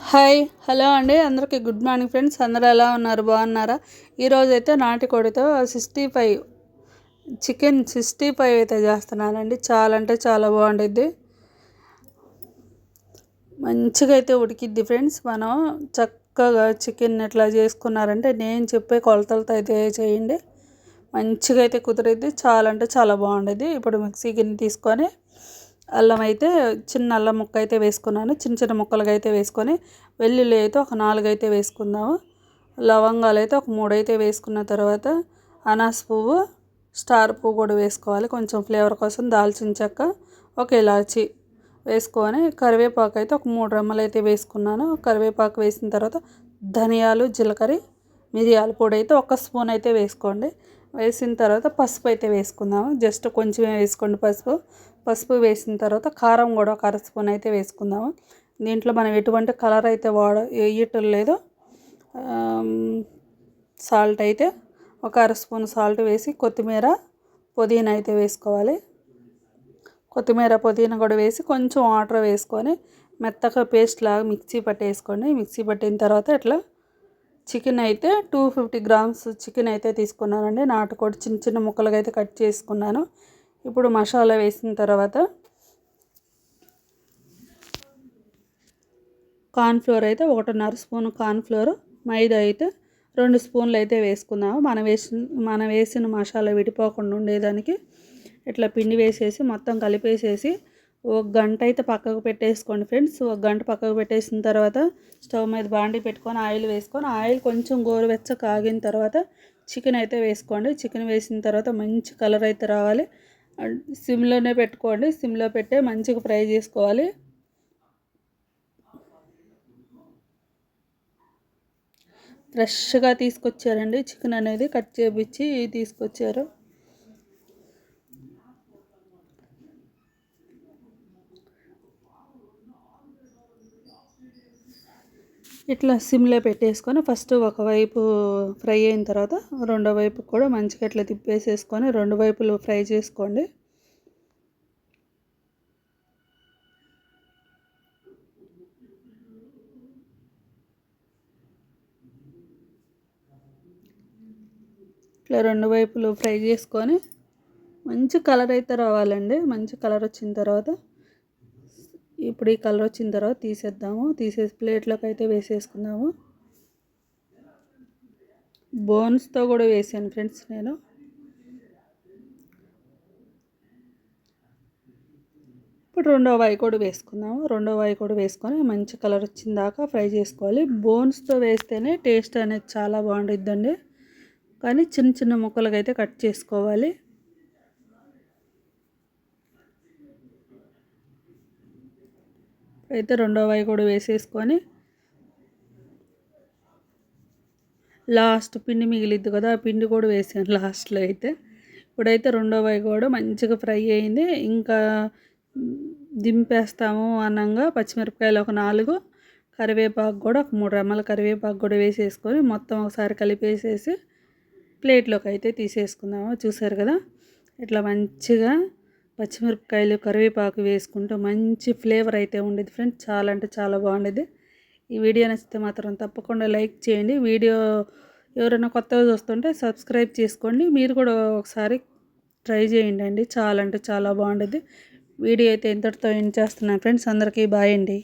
Hi hello అండి, అందరికీ good morning friends. అందరూ ఎలా ఉన్నారు, బాగున్నారా? ఈరోజైతే నాటుకోడితో 65 చికెన్ 65 అయితే చేస్తున్నానండి. చాలా అంటే చాలా బాగుండిద్ది, మంచిగా అయితే ఉడికిద్ది ఫ్రెండ్స్. మనం చక్కగా చికెన్ ఎట్లా చేసుకున్నారంటే నేను చెప్పే కొలతలతో అయితే చేయండి, మంచిగా అయితే కుదిరిద్ది. చాలా అంటే చాలా బాగుండేది. ఇప్పుడు మిక్సీ గిన్నె తీసుకొని అల్లం అయితే చిన్న అల్లం ముక్క అయితే వేసుకున్నాను, చిన్న చిన్న ముక్కలుగా అయితే వేసుకొని వెల్లుల్లి అయితే ఒక 4 అయితే వేసుకుందాము. లవంగాలు అయితే ఒక 3 అయితే వేసుకున్న తర్వాత అనాస పువ్వు, స్టార్ పువ్వు కూడా వేసుకోవాలి కొంచెం ఫ్లేవర్ కోసం. దాల్చిన చెక్క, ఒక ఇలాచి వేసుకొని కరివేపాకు అయితే ఒక 3 రెమ్మలు అయితే వేసుకున్నాను. కరివేపాకు వేసిన తర్వాత ధనియాలు, జీలకర్ర, మిరియాల పొడి అయితే 1 స్పూన్ అయితే వేసుకోండి. వేసిన తర్వాత పసుపు అయితే వేసుకుందాము, జస్ట్ కొంచెమే వేసుకోండి పసుపు వేసిన తర్వాత కారం కూడా ఒక 1/2 స్పూన్ అయితే వేసుకుందాము. దీంట్లో మనం ఎటువంటి కలర్ అయితే వేయటం లేదు. సాల్ట్ అయితే ఒక 1/2 స్పూన్ సాల్ట్ వేసి కొత్తిమీర, పుదీనా అయితే వేసుకోవాలి. కొత్తిమీర, పుదీనా కూడా వేసి కొంచెం వాటర్ వేసుకొని మెత్తగా పేస్ట్ లాగా మిక్సీ పట్టేసుకోండి. మిక్సీ పట్టిన తర్వాత ఇట్లా చికెన్ అయితే 250 గ్రామ్స్ చికెన్ అయితే తీసుకున్నానండి. నాటుకోడి చిన్న చిన్న ముక్కలుగా అయితే కట్ చేసుకున్నాను. ఇప్పుడు మసాలా వేసిన తర్వాత కార్న్ఫ్లోర్ అయితే 1.5 స్పూన్ కార్న్ఫ్లోర్, మైదా అయితే 2 స్పూన్లు అయితే వేసుకుందాము. మనం వేసిన మసాలా విడిపోకుండా ఉండేదానికి ఇట్లా పిండి వేసేసి మొత్తం కలిపేసేసి 1 గంట అయితే పక్కకు పెట్టేసుకోండి ఫ్రెండ్స్. 1 గంట పక్కకు పెట్టేసిన తర్వాత స్టవ్ మీద బాండి పెట్టుకొని ఆయిల్ వేసుకొని, ఆయిల్ కొంచెం గోరువెచ్చ కాగిన తర్వాత చికెన్ అయితే వేసుకోండి. చికెన్ వేసిన తర్వాత మంచి కలర్ అయితే రావాలి. సిమ్లోనే పెట్టుకోండి, సిమ్లో పెట్టే మంచిగా ఫ్రై చేసుకోవాలి. ఫ్రెష్గా తీసుకొచ్చారండి చికెన్ అనేది, కట్ చేపించి తీసుకొచ్చారు. ఇట్లా సిమ్లో పెట్టేసుకొని ఫస్ట్ ఒకవైపు ఫ్రై అయిన తర్వాత రెండో వైపు కూడా మంచిగా ఇట్లా తిప్పేసేసుకొని 2 వైపులు ఫ్రై చేసుకోండి. ఇట్లా 2 వైపులు ఫ్రై చేసుకొని మంచి కలర్ అయితే రావాలండి. మంచి కలర్ వచ్చిన తర్వాత ఇప్పుడు ఈ కలర్ వచ్చిన తర్వాత తీసేద్దాము. తీసేసి ప్లేట్లోకి అయితే వేసేసుకుందాము. బోన్స్తో కూడా వేసాను ఫ్రెండ్స్ నేను. ఇప్పుడు రెండో వాయి కూడా వేసుకుందాము. రెండో వాయి కూడా వేసుకొని మంచి కలర్ వచ్చిన దాకా ఫ్రై చేసుకోవాలి. బోన్స్తో వేస్తేనే టేస్ట్ అనేది చాలా బాగుంటుందండి, కానీ చిన్న చిన్న ముక్కలుగా అయితే కట్ చేసుకోవాలి. అయితే రెండో వాయి కూడా వేసేసుకొని లాస్ట్ పిండి మిగిలిద్ది కదా, ఆ పిండి కూడా వేసాను లాస్ట్లో అయితే. ఇప్పుడైతే రెండో వాయి కూడా మంచిగా ఫ్రై అయింది. ఇంకా దింపేస్తాము అనంగా పచ్చిమిరపకాయలు ఒక 4, కరివేపాకు కూడా ఒక 3 రెమ్మల కరివేపాకు కూడా వేసేసుకొని మొత్తం ఒకసారి కలిపేసేసి ప్లేట్లోకి అయితే తీసేసుకుందాము. చూసారు కదా, ఇట్లా మంచిగా పచ్చిమిరపకాయలు, కరివేపాకు వేసుకుంటూ మంచి ఫ్లేవర్ అయితే ఉండేది ఫ్రెండ్స్. చాలా అంటే చాలా బాగుండేది. ఈ వీడియో నచ్చితే మాత్రం తప్పకుండా లైక్ చేయండి. వీడియో ఎవరైనా కొత్తగా చూస్తుంటే సబ్స్క్రైబ్ చేసుకోండి. మీరు కూడా ఒకసారి ట్రై చేయండి అండి, చాలా అంటే చాలా బాగుండేది. వీడియో అయితే ఇంతటితో ఎండ్ చేస్తున్నాను ఫ్రెండ్స్. అందరికీ బాయ్ అండి.